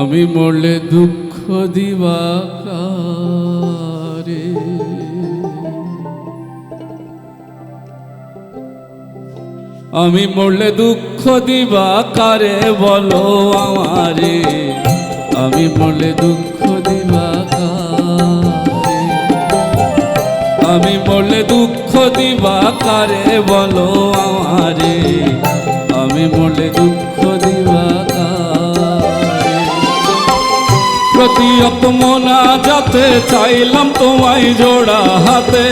আমি মরলে দুঃখ দিবা কারে, আমি মরলে দুঃখ দিবা কারে বলো আমারে, আমি মরলে দুঃখ দিবা কারে, আমি মরলে দুঃখ দিবা কারে বলো আমারে, আমি মরলে দুঃখ দিবা কারে। প্রতি মোনাজাতে চাইলাম তোমায় জোড়া হাতে,